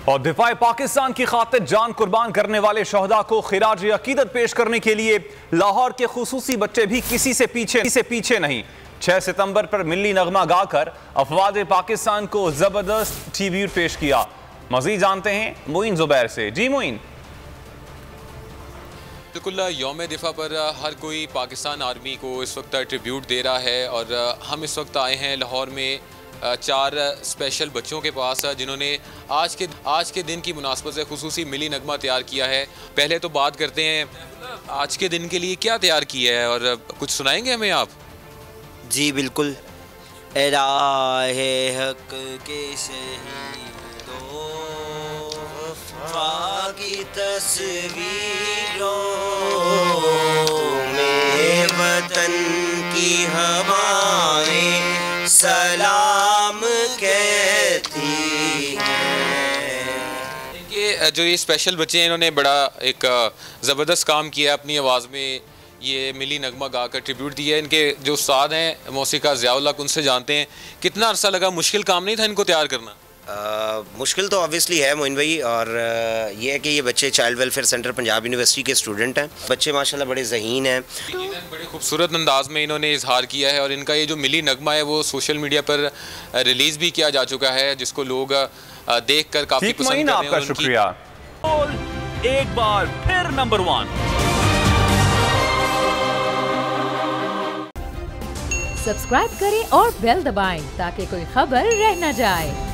और दिफाए पाकिस्तान की खातिर जान कुर्बान करने वाले शहदा को खिराज अकीदत पेश करने के लिए लाहौर के खुसूसी बच्चे भी किसी से पीछे नहीं। 6 सितंबर पर मिली नगमा गाकर अफवाज पाकिस्तान को जबरदस्त ट्रिब्यूट पेश किया। मजीद जानते हैं मोइन जुबैर से। जी मोइन। बिल्कुल, यौम दिफा पर हर कोई पाकिस्तान आर्मी को इस वक्त ट्रिब्यूट दे रहा है और हम इस वक्त आए हैं लाहौर में 4 स्पेशल बच्चों के पास जिन्होंने आज के दिन की मुनासबत से खुसूसी मिली नगमा तैयार किया है। पहले तो बात करते हैं आज के दिन के लिए क्या तैयार किया है और कुछ सुनाएंगे हमें आप? जी बिल्कुल। ए राहे हक के शहीदों की तस्वीरों में वतन की हवाएं सलाम कहती हैं। इनके जो ये स्पेशल बच्चे हैं इन्होंने बड़ा एक ज़बरदस्त काम किया, अपनी आवाज़ में ये मिली नगमा गा कर ट्रिब्यूट दिया है। इनके जो उस्ताद हैं मौसीक़ार ज़ियाउल हक, उनसे जानते हैं कितना अरसा लगा, मुश्किल काम नहीं था इनको तैयार करना? मुश्किल तो ऑब्वियसली है मोइन भाई, और ये है कि ये बच्चे child welfare centre Punjab university के स्टूडेंट हैं। बच्चे माशाल्लाह बड़े ज़हीन हैं। बड़े खूबसूरत अंदाज में इन्होंने इजहार किया है और इनका ये जो मिली नगमा है वो सोशल मीडिया पर रिलीज़ भी किया जा चुका है, जिसको लोग देख कर काफ़ी पसंद कर रहे हैं। आपका शुक्रिया। एक बार फिर नंबर 1 सब्सक्राइब करें और बेल दबाएं ताकि कोई खबर रह न जाए।